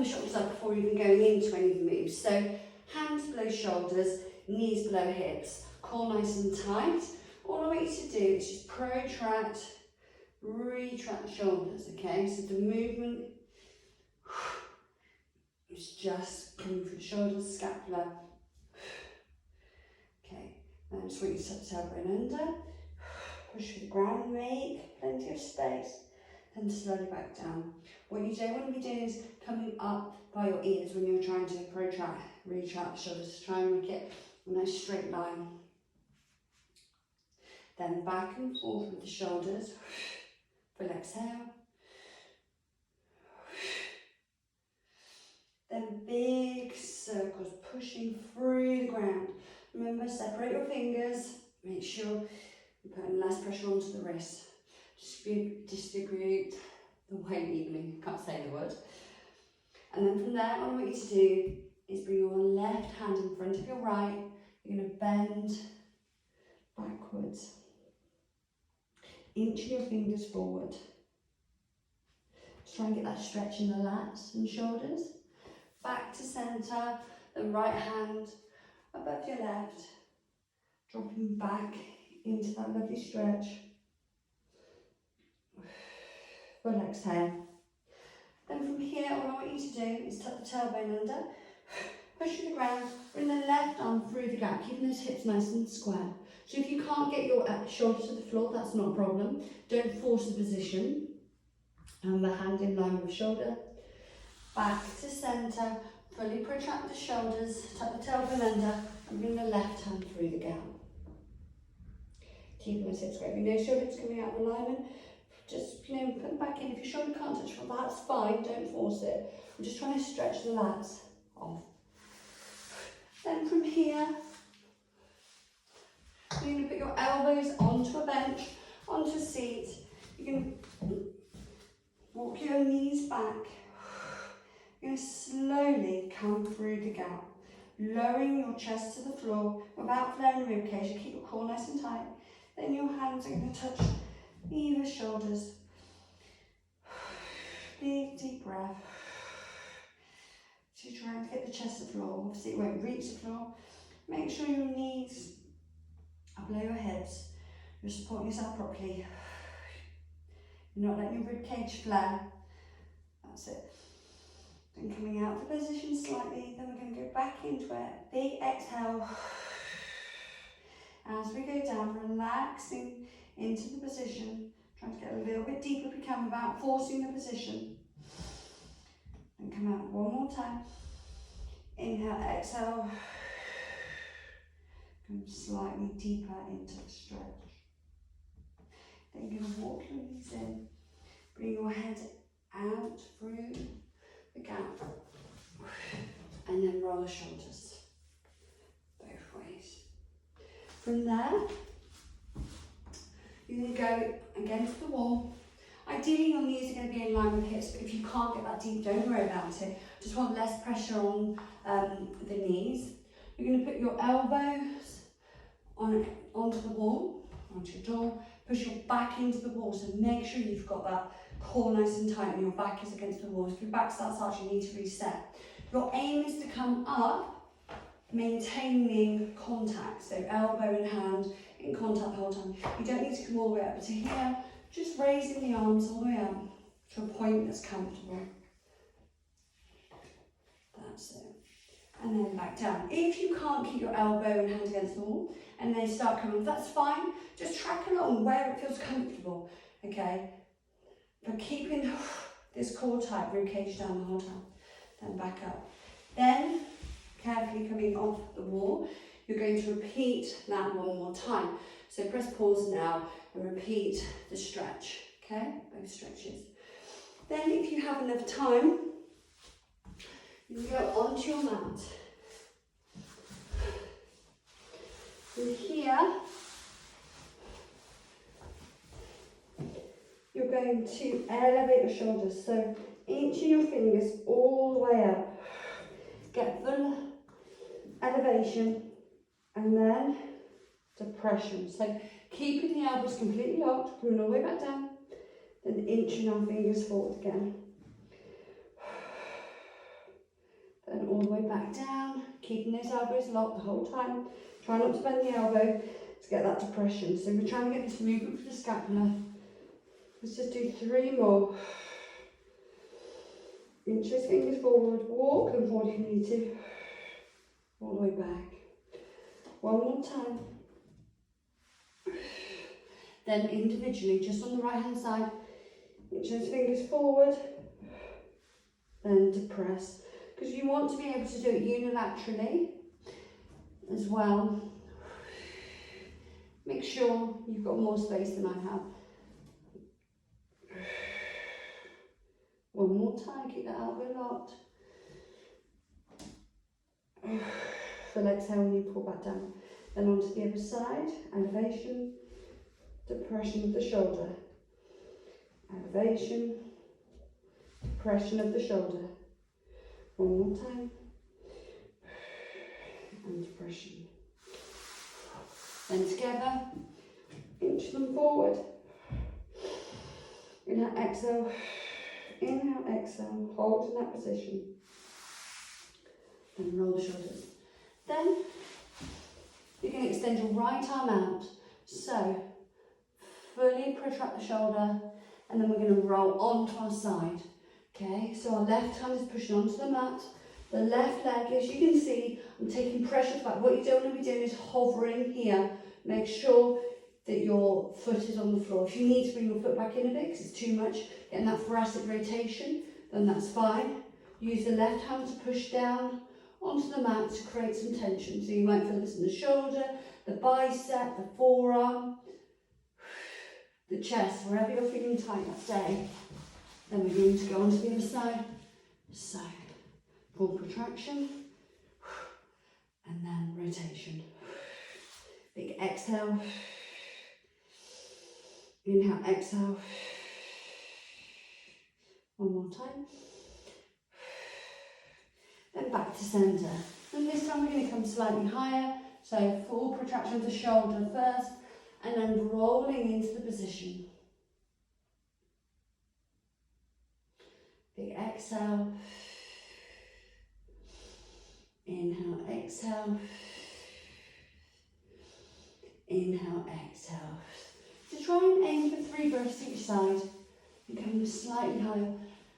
the shoulders up before even going into any of the moves. So hands below shoulders, knees below hips, core nice and tight. All I want you to do is just protract, retract the shoulders, okay? So the movement is just coming through the shoulders, scapular. Okay, now I just want you to tuck the tailbone under, push through the ground, make plenty of space, then slowly back down. What you don't want to be doing is coming up by your ears when you're trying to protract, retract the shoulders. Try and make it a nice straight line. Then back and forth with the shoulders. Full exhale. Then big circles pushing through the ground. Remember, separate your fingers. Make sure you're putting less pressure onto the wrist. Distribute the weight evenly. Can't say the word. And then from there, what I want you to do is bring your left hand in front of your right. You're going to bend backwards. Inch your fingers forward. Just try and get that stretch in the lats and shoulders. Back to centre, the right hand above your left. Dropping back into that lovely stretch. Full exhale. Then from here, what I want you to do is tuck the tailbone under, push to the ground, bring the left arm through the gap, keeping those hips nice and square. So if you can't get your shoulder to the floor, that's not a problem. Don't force the position. And the hand in line with the shoulder. Back to centre, fully protract the shoulders, tuck the tailbone under, and bring the left hand through the gap. Keeping those hips square. If you know your hips coming out of alignment, just, put them back in. If your shoulder can't touch the floor, that's fine, don't force it. I'm just trying to stretch the lats off. Then from here, you're going to put your elbows onto a bench, onto a seat. You're going to walk your knees back. You're going to slowly come through the gap, lowering your chest to the floor without flaring the ribcage. You keep your core nice and tight. Then your hands are going to touch either shoulders. Big deep breath. So you're trying to get the chest to the floor. Obviously it won't reach the floor. Make sure your knees are below your hips. You're supporting yourself properly. You're not letting your ribcage flare. That's it. Then coming out of the position slightly. Then we're going to go back into it. Big exhale. As we go down, relaxing into the position. Trying to get a little bit deeper if we can without forcing the position. And come out one more time. Inhale, exhale. Come slightly deeper into the stretch. Then you're going to walk your knees in. Bring your head out through the gap. And then roll the shoulders both ways. From there, you're going to go against the wall. Ideally, your knees are going to be in line with hips, but if you can't get that deep, don't worry about it. Just want less pressure on the knees. You're going to put your elbows onto the wall, onto your door. Push your back into the wall, so make sure you've got that core nice and tight and your back is against the wall. If your back starts arching, you need to reset. Your aim is to come up, maintaining contact, so elbow and hand in contact the whole time. You don't need to come all the way up to here, just raising the arms all the way up to a point that's comfortable. That's it. And then back down. If you can't keep your elbow and hand against the wall and they start coming, that's fine. Just track along where it feels comfortable, okay? But keeping this core tight, ribcage down the whole time. Then back up. Then, carefully coming off the wall, you're going to repeat that one more time. So press pause now and repeat the stretch, okay? Both stretches. Then if you have enough time, you can go onto your mat. And here, you're going to elevate your shoulders. So inching your fingers all the way up. Get full elevation and then depression. So keeping the elbows completely locked, coming all the way back down, then inching our fingers forward again. all the way back down, keeping those elbows locked the whole time. Try not to bend the elbow to get that depression. So we're trying to get this movement for the scapula. Let's just do 3 more. Inch those fingers forward, walk them forward if you need to. All the way back. 1 more time. Then individually, just on the right hand side, inch those fingers forward, then depress. Because you want to be able to do it unilaterally as well. Make sure you've got more space than I have. 1 more time, keep that elbow locked. Full exhale when you pull back down. Then onto the other side, elevation, depression of the shoulder. Elevation, depression of the shoulder. 1 more time. And depression. Then together, inch them forward. Inhale, exhale. Inhale, exhale. Hold in that position. And roll the shoulders. Then you're going to extend your right arm out. So fully protract the shoulder, and then we're going to roll onto our side. Okay, so our left hand is pushing onto the mat. The left leg, as you can see, I'm taking pressure back. What you don't want to be doing is hovering here. Make sure that your foot is on the floor. If you need to bring your foot back in a bit because it's too much, getting that thoracic rotation, then that's fine. Use the left hand to push down onto the mat to create some tension. So you might feel this in the shoulder, the bicep, the forearm, the chest, wherever you're feeling tight that day. Then we're going to go onto the other side. So, full protraction, and then rotation. Big exhale. Inhale, exhale. 1 more time. Then back to centre. And this time we're going to come slightly higher. So full protraction of the shoulder first, and then rolling into the position. Big exhale. Inhale, exhale. Inhale, exhale. So try and aim for 3 breaths each side and come slightly higher.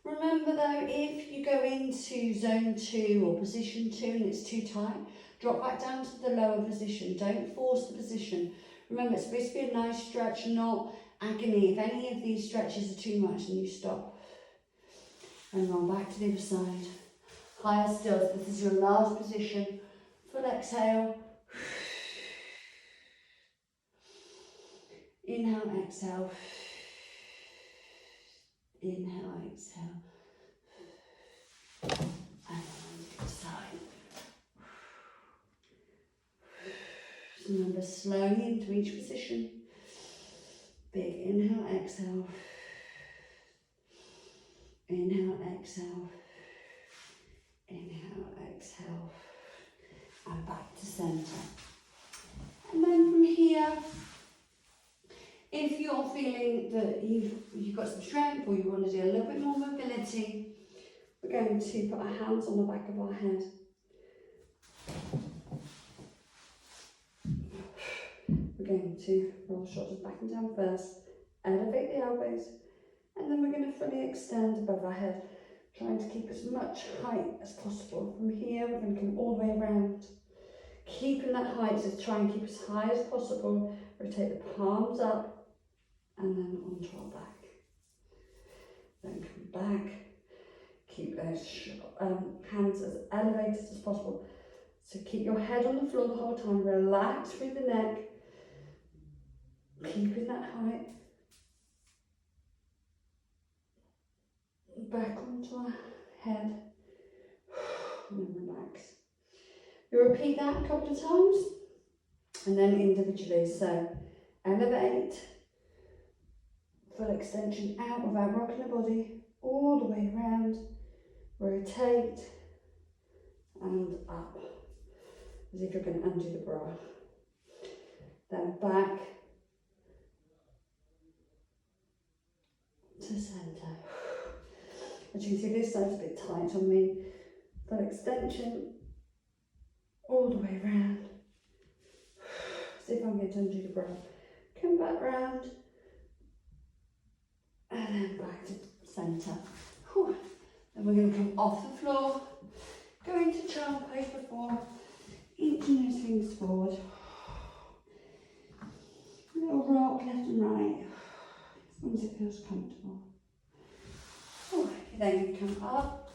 Remember though, if you go into zone 2 or position 2 and it's too tight, drop back down to the lower position. Don't force the position. Remember, it's supposed to be a nice stretch, not agony. If any of these stretches are too much, then you stop. And roll back to the other side. Higher still. So this is your last position. Full exhale. Inhale, exhale. Inhale, exhale. And on the other side. So remember, slowly into each position. Big inhale, exhale. Inhale, exhale. Inhale, exhale. And back to centre. And then from here, if you're feeling that you've got some strength or you want to do a little bit more mobility, we're going to put our hands on the back of our head. We're going to roll the shoulders back and down first, elevate the elbows, and then we're going to fully extend above our head, trying to keep as much height as possible. From here, we're going to come all the way around, keeping that height, so try and keep as high as possible. Rotate the palms up, and then onto our back. Then come back, keep those hands as elevated as possible. So keep your head on the floor the whole time, relax through the neck, keeping that height. Back onto our head, and then relax. You repeat that a couple of times, and then individually. So elevate, full extension out without rocking the body, all the way around, rotate, and up, as if you're going to undo the bra. Then back to centre. As you can see, this side's a bit tight on me. that extension all the way around. See if I can get to undo the bra. Come back round and then back to centre. Then we're going to come off the floor, go into child pose before, inching those fingers forward. A little rock left and right, as long as it feels comfortable. You're then going to come up,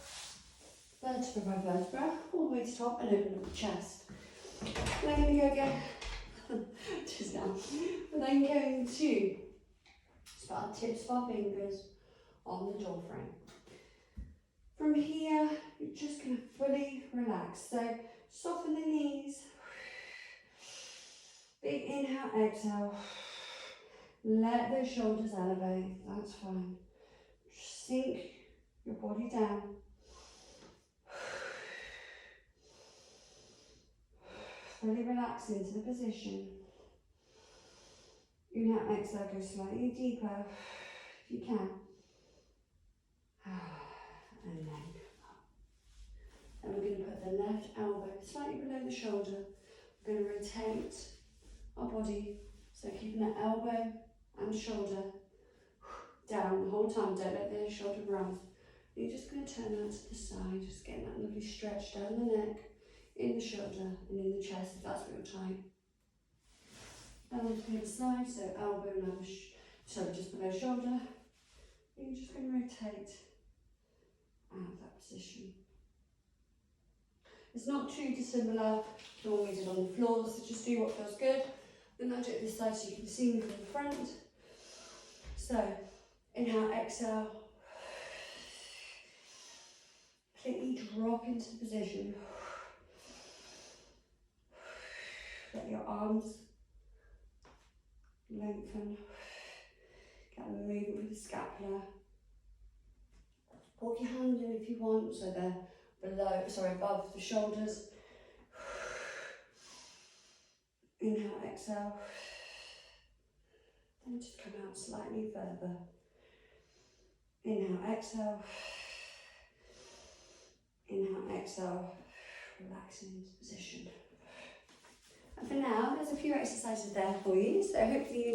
vertebra by vertebra, all the way to top and open up the chest. We're then going to go again, just now. We're then going to start tips of our fingers on the door frame. From here, you're just going to fully relax. So soften the knees. Big inhale, exhale. Let those shoulders elevate. That's fine. Sink your body down. Fully relax into the position. Inhale, exhale, go slightly deeper if you can. And then come up. And we're going to put the left elbow slightly below the shoulder. We're going to rotate our body, so keeping that elbow and shoulder down the whole time. Don't let the shoulder run. You're just going to turn that to the side, just getting that lovely stretch down the neck, in the shoulder and in the chest if that's real tight. And on to the other side, so elbow and elbow, just below shoulder. And you're just going to rotate out of that position. It's not too dissimilar to what we did on the floor, so just do what feels good. Then I'll do it this side so you can see me from the front. So, inhale, exhale. Completely drop into the position. Let your arms lengthen. Get a movement with the scapula. Walk your hand in if you want, so they're above the shoulders. Inhale, exhale. Then just come out slightly further. Inhale, exhale. Inhale, exhale. Relaxing into position. And for now, there's a few exercises there for you, so hopefully you